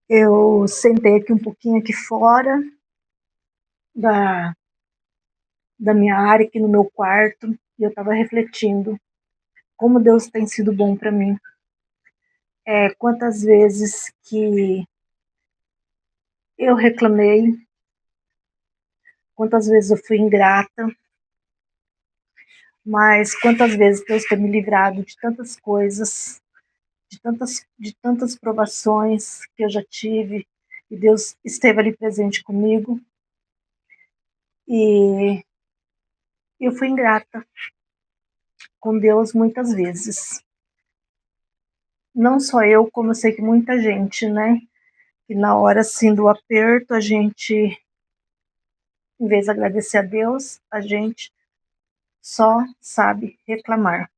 Eu sentei aqui um pouquinho aqui fora da, da minha área, aqui no meu quarto, e eu estava refletindo como Deus tem sido bom para mim. Quantas vezes que eu reclamei, quantas vezes eu fui ingrata, mas quantas vezes Deus tem me livrado de tantas coisas, de tantas provações que eu já tive, e Deus esteve ali presente comigo, e eu fui ingrata com Deus muitas vezes. Não só eu, como eu sei que muita gente, né? Que na hora assim do aperto, a gente, em vez de agradecer a Deus, a gente só sabe reclamar.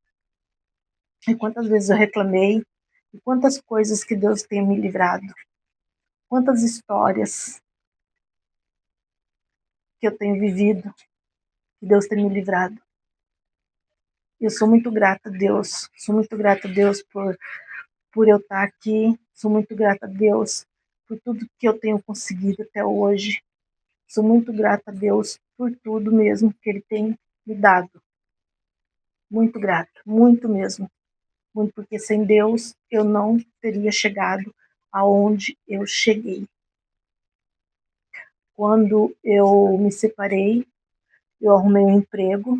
E quantas vezes eu reclamei, e quantas coisas que Deus tem me livrado, quantas histórias que eu tenho vivido, que Deus tem me livrado. Eu sou muito grata a Deus, sou muito grata a Deus por eu estar aqui, sou muito grata a Deus por tudo que eu tenho conseguido até hoje. Sou muito grata a Deus por tudo mesmo que Ele tem me dado. Muito grata, muito mesmo. Muito, porque sem Deus eu não teria chegado aonde eu cheguei. Quando eu me separei, eu arrumei um emprego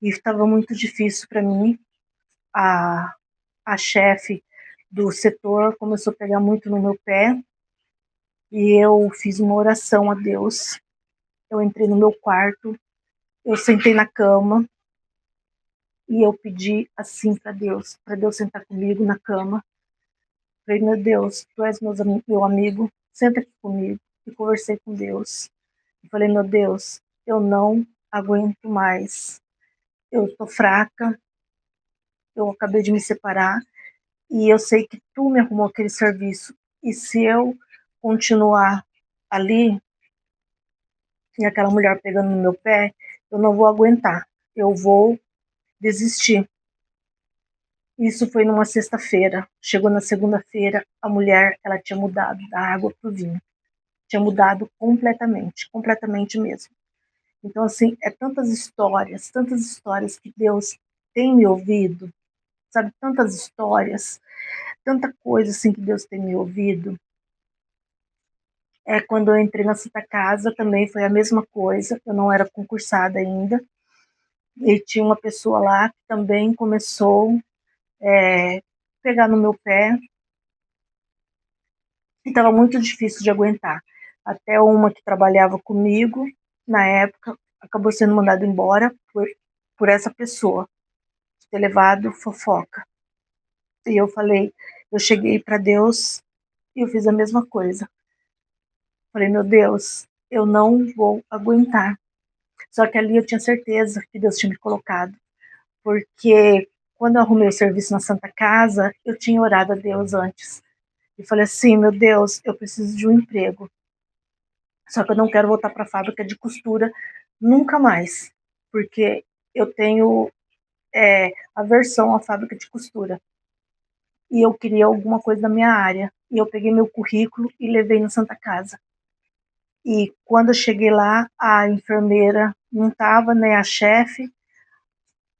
e estava muito difícil para mim. A chefe do setor começou a pegar muito no meu pé e eu fiz uma oração a Deus. Eu entrei no meu quarto, eu sentei na cama e eu pedi assim para Deus sentar comigo na cama. Falei, meu Deus, tu és meu amigo, senta aqui comigo. E conversei com Deus. E falei, meu Deus, eu não aguento mais. Eu estou fraca, eu acabei de me separar e eu sei que tu me arrumou aquele serviço. E se eu continuar ali e aquela mulher pegando no meu pé, eu não vou aguentar. Eu vou desistir. Isso foi numa sexta-feira. Chegou na segunda-feira, a mulher, ela tinha mudado da água para o vinho. Tinha mudado completamente, completamente mesmo. Então, assim, é tantas histórias que Deus tem me ouvido, sabe? Tantas histórias, tanta coisa, assim, que Deus tem me ouvido. Quando eu entrei na Santa Casa, também foi a mesma coisa. Eu não era concursada ainda. E tinha uma pessoa lá que também começou a pegar no meu pé, e estava muito difícil de aguentar. Até uma que trabalhava comigo, na época, acabou sendo mandada embora por essa pessoa, de ter levado fofoca. E eu cheguei para Deus e eu fiz a mesma coisa. Falei, meu Deus, eu não vou aguentar. Só que ali eu tinha certeza que Deus tinha me colocado, porque quando eu arrumei o serviço na Santa Casa, eu tinha orado a Deus antes. E falei assim, meu Deus, eu preciso de um emprego. Só que eu não quero voltar para a fábrica de costura nunca mais, porque eu tenho aversão à fábrica de costura. E eu queria alguma coisa da minha área. E eu peguei meu currículo e levei na Santa Casa. E quando eu cheguei lá, a enfermeira não estava, né, a chefe,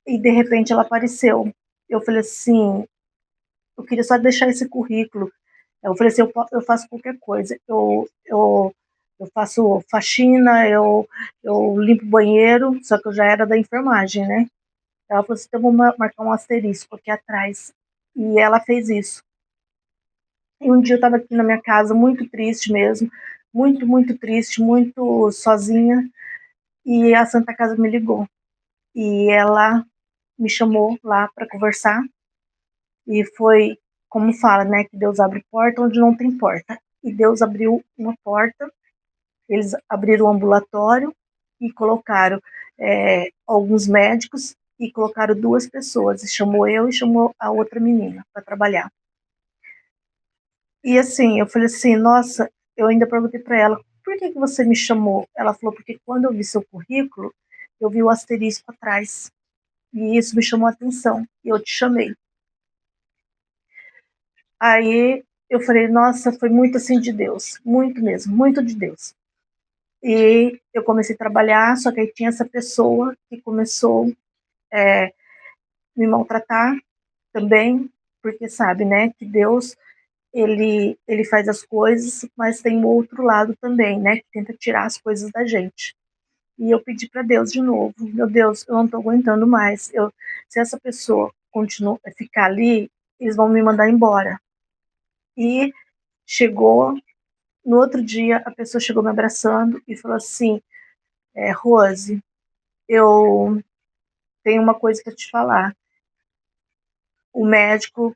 e de repente ela apareceu. Eu falei assim, eu queria só deixar esse currículo. Eu falei assim, eu faço qualquer coisa. Eu faço faxina, eu limpo banheiro, só que eu já era da enfermagem, né? Ela falou assim, então vou marcar um asterisco aqui atrás. E ela fez isso. E um dia eu estava aqui na minha casa, muito triste mesmo, muito, muito triste, muito sozinha, e a Santa Casa me ligou. E ela me chamou lá para conversar, e foi, como fala, né, que Deus abre porta onde não tem porta. E Deus abriu uma porta, eles abriram um ambulatório e colocaram alguns médicos e colocaram duas pessoas, e chamou eu e chamou a outra menina para trabalhar. E assim, eu falei assim, nossa, eu ainda perguntei para ela, por que você me chamou? Ela falou, porque quando eu vi seu currículo, eu vi o asterisco atrás, e isso me chamou a atenção, e eu te chamei. Aí eu falei, nossa, foi muito assim de Deus, muito mesmo, muito de Deus. E eu comecei a trabalhar, só que aí tinha essa pessoa que começou a me maltratar também, porque sabe, né, que Deus, ele faz as coisas, mas tem o outro lado também, né, que tenta tirar as coisas da gente. E eu pedi para Deus de novo, meu Deus, eu não estou aguentando mais. Se essa pessoa continuar ficar ali, eles vão me mandar embora. E chegou, no outro dia, a pessoa chegou me abraçando e falou assim, Rose, eu tenho uma coisa para te falar. O médico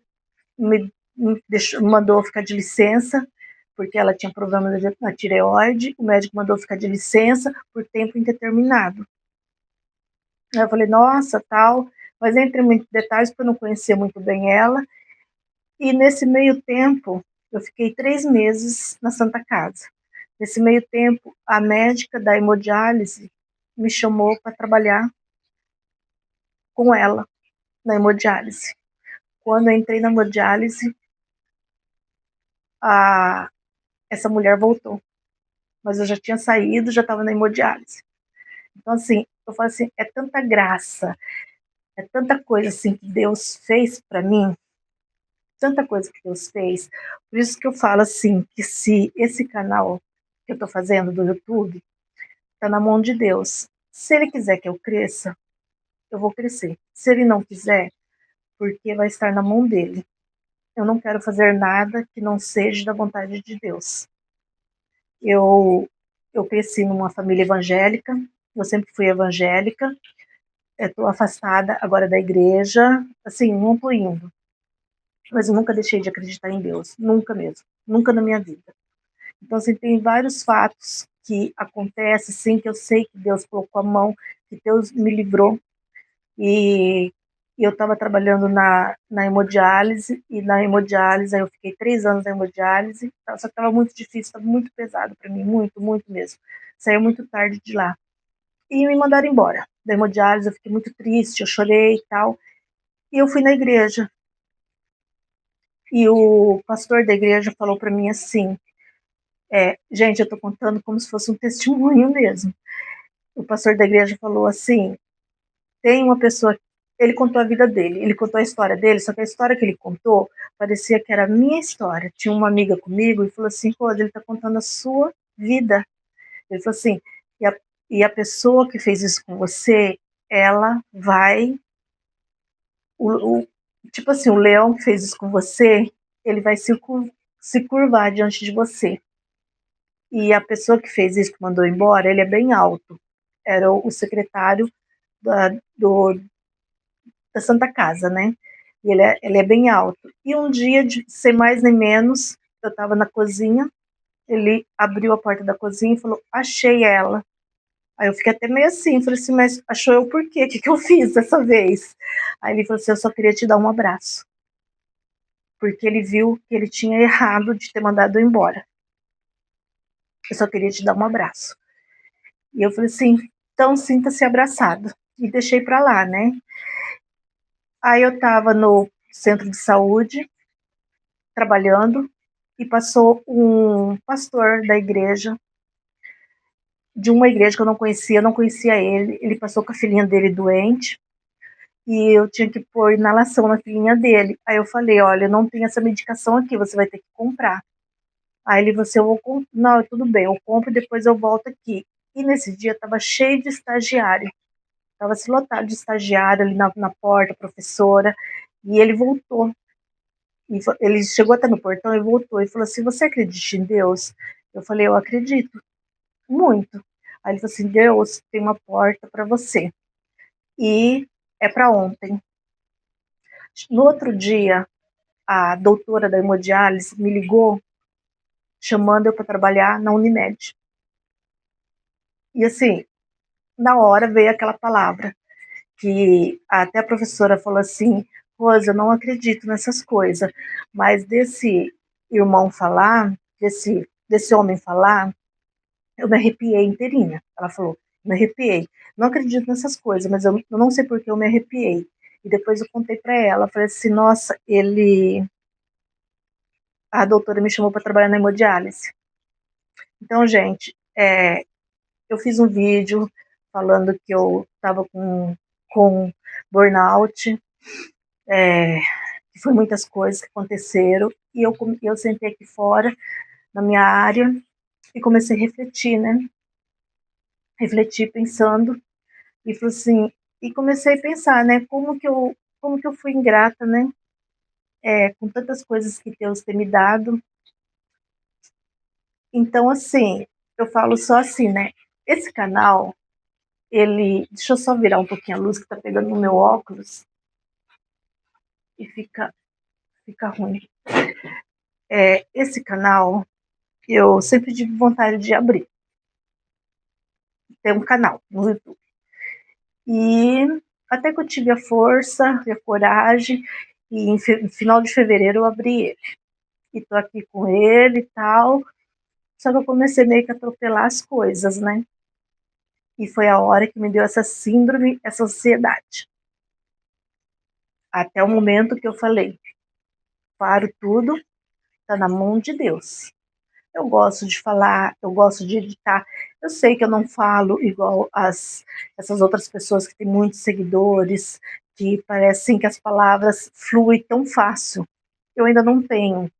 mandou ficar de licença, porque ela tinha problema na tireoide, o médico mandou ficar de licença por tempo indeterminado. Aí eu falei, nossa, tal, mas entre muitos detalhes, porque eu não conhecia muito bem ela, e nesse meio tempo, eu fiquei 3 meses na Santa Casa. Nesse meio tempo, a médica da hemodiálise me chamou para trabalhar com ela na hemodiálise. Quando eu entrei na hemodiálise, essa mulher voltou. Mas eu já tinha saído, já estava na hemodiálise. Então, assim, eu falo assim, é tanta graça, é tanta coisa assim que Deus fez para mim, tanta coisa que Deus fez. Por isso que eu falo assim, que se esse canal que eu estou fazendo do YouTube está na mão de Deus, se Ele quiser que eu cresça, eu vou crescer. Se Ele não quiser, porque vai estar na mão dele. Eu não quero fazer nada que não seja da vontade de Deus. Eu, eu cresci numa família evangélica, eu sempre fui evangélica, estou afastada agora da igreja, assim, não estou indo. Mas eu nunca deixei de acreditar em Deus, nunca mesmo, nunca na minha vida. Então, assim, tem vários fatos que acontecem, assim, que eu sei que Deus colocou a mão, que Deus me livrou. E eu estava trabalhando na hemodiálise, e na hemodiálise, aí eu fiquei 3 anos na hemodiálise, só que estava muito difícil, estava muito pesado para mim, muito, muito mesmo. Saí muito tarde de lá. E me mandaram embora da hemodiálise, eu fiquei muito triste, eu chorei e tal. E eu fui na igreja. E o pastor da igreja falou para mim assim, gente, eu estou contando como se fosse um testemunho mesmo. O pastor da igreja falou assim, tem uma pessoa, ele contou a vida dele, ele contou a história dele, só que a história que ele contou parecia que era a minha história. Tinha uma amiga comigo e falou assim, pô, ele está contando a sua vida. Ele falou assim, e a pessoa que fez isso com você, ela vai, o, tipo assim, o leão que fez isso com você, ele vai se curvar diante de você. E a pessoa que fez isso, que mandou embora, ele é bem alto. Era o secretário da, do, da Santa Casa, né? E ele é bem alto. E um dia, de sem mais nem menos, eu estava na cozinha, ele abriu a porta da cozinha e falou, achei ela. Aí eu fiquei até meio assim, falei assim, mas achou eu por quê? O que, que eu fiz dessa vez? Aí ele falou assim, eu só queria te dar um abraço. Porque ele viu que ele tinha errado de ter mandado eu embora. Eu só queria te dar um abraço. E eu falei assim, então sinta-se abraçado. E deixei pra lá, né? Aí eu tava no centro de saúde, trabalhando, e passou um pastor da igreja, de uma igreja que eu não conhecia ele. Ele passou com a filhinha dele doente, e eu tinha que pôr inalação na filhinha dele. Aí eu falei, olha, não tem essa medicação aqui, você vai ter que comprar. Aí ele você eu vou, não, tudo bem, eu compro e depois eu volto aqui. E nesse dia estava cheio de estagiário, estava se lotado de estagiário ali na porta, professora, e ele voltou. E ele chegou até no portão e voltou e falou assim, você acredita em Deus? Eu falei, eu acredito, muito. Aí ele falou assim, Deus tem uma porta para você. E é para ontem. No outro dia, a doutora da hemodiálise me ligou, chamando eu para trabalhar na Unimed. E assim, na hora veio aquela palavra, que até a professora falou assim, Rosa, eu não acredito nessas coisas, mas desse irmão falar, desse homem falar, eu me arrepiei inteirinha. Ela falou, me arrepiei. Não acredito nessas coisas, mas eu não sei por que eu me arrepiei. E depois eu contei para ela, falei assim, nossa, ele a doutora me chamou para trabalhar na hemodiálise. Então, gente, eu fiz um vídeo falando que eu estava com burnout, que foi muitas coisas que aconteceram, e eu sentei aqui fora, na minha área, e comecei a refletir, né? Refleti pensando, e falei assim, e comecei a pensar, né? Como que eu fui ingrata, né? Com tantas coisas que Deus tem me dado. Então, assim, eu falo só assim, né? Esse canal, deixa eu só virar um pouquinho a luz que tá pegando no meu óculos e fica ruim. Esse canal, eu sempre tive vontade de abrir, ter um canal no YouTube. E até que eu tive a força e a coragem, e no final de fevereiro eu abri ele. E tô aqui com ele e tal, só que eu comecei meio que a atropelar as coisas, né? E foi a hora que me deu essa síndrome, essa ansiedade. Até o momento que eu falei, paro tudo, tá na mão de Deus. Eu gosto de falar, eu gosto de editar. Eu sei que eu não falo igual essas outras pessoas que têm muitos seguidores, que parecem que as palavras fluem tão fácil. Eu ainda não tenho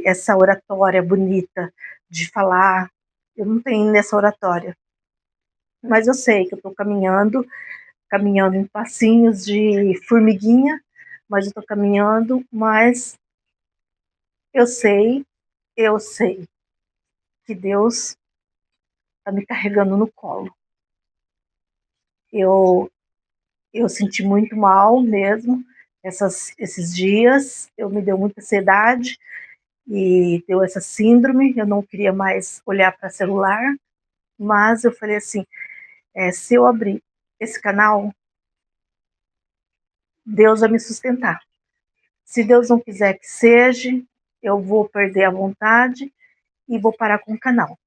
essa oratória bonita de falar. Eu não tenho essa oratória. Mas eu sei que eu estou caminhando em passinhos de formiguinha, mas eu estou caminhando, mas eu sei que Deus está me carregando no colo. Eu, eu senti muito mal mesmo esses dias, eu me deu muita ansiedade e deu essa síndrome, eu não queria mais olhar para celular, mas eu falei assim, se eu abrir esse canal, Deus vai me sustentar. Se Deus não quiser que seja, eu vou perder a vontade e vou parar com o canal.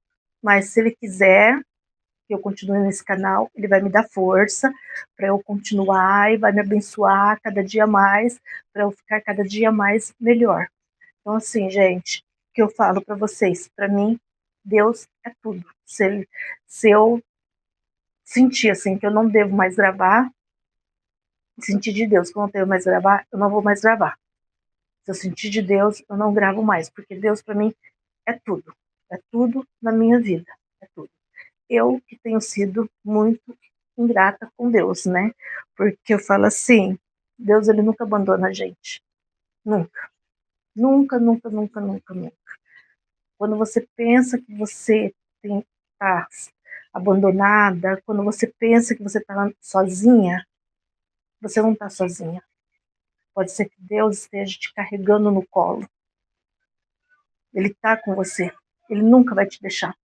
Mas se Ele quiser que eu continue nesse canal, Ele vai me dar força para eu continuar e vai me abençoar cada dia mais, para eu ficar cada dia mais melhor. Então, assim, gente, o que eu falo para vocês, para mim, Deus é tudo. Se eu sentir assim que eu não devo mais gravar, sentir de Deus que eu não devo mais gravar, eu não vou mais gravar. Se eu sentir de Deus, eu não gravo mais, porque Deus para mim é tudo na minha vida, é tudo. Eu que tenho sido muito ingrata com Deus, né? Porque eu falo assim, Deus ele nunca abandona a gente, nunca, nunca, nunca, nunca, nunca, nunca. Quando você pensa que você tá abandonada, quando você pensa que você está sozinha, você não está sozinha. Pode ser que Deus esteja te carregando no colo. Ele está com você. Ele nunca vai te deixar.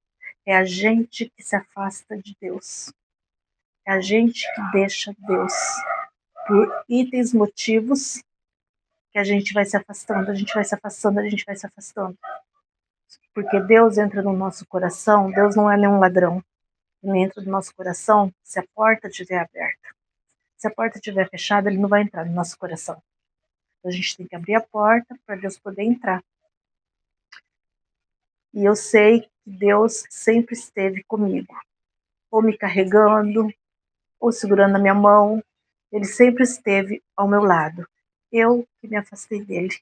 É a gente que se afasta de Deus. É a gente que deixa Deus por itens, motivos, que a gente vai se afastando, a gente vai se afastando, a gente vai se afastando. Porque Deus entra no nosso coração, Deus não é nenhum ladrão. Ele entra no nosso coração se a porta estiver aberta. Se a porta estiver fechada, ele não vai entrar no nosso coração. Então, a gente tem que abrir a porta para Deus poder entrar. E eu sei que Deus sempre esteve comigo, ou me carregando, ou segurando a minha mão. Ele sempre esteve ao meu lado. Eu que me afastei dele.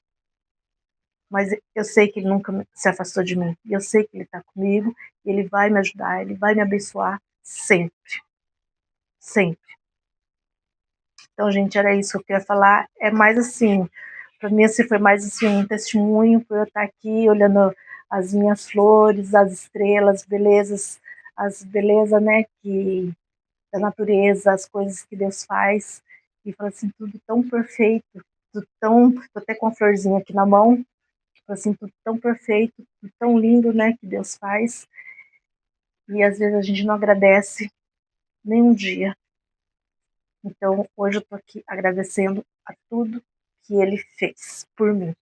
Mas eu sei que ele nunca se afastou de mim. E eu sei que ele está comigo, e ele vai me ajudar, ele vai me abençoar sempre. Sempre. Então, gente, era isso que eu queria falar. É mais assim, para mim assim, foi mais assim, um testemunho por eu estar aqui olhando as minhas flores, as estrelas, belezas, as belezas, né, da natureza, as coisas que Deus faz. E fala assim, tudo tão perfeito, tudo tão, tô até com a florzinha aqui na mão, assim, tudo tão perfeito, tudo tão lindo, né, que Deus faz. E às vezes a gente não agradece nem um dia. Então, hoje eu tô aqui agradecendo a tudo que ele fez por mim.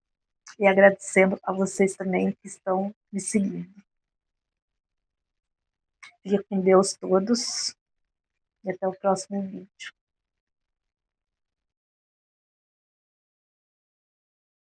E agradecendo a vocês também que estão me seguindo. Fiquem com Deus todos e até o próximo vídeo.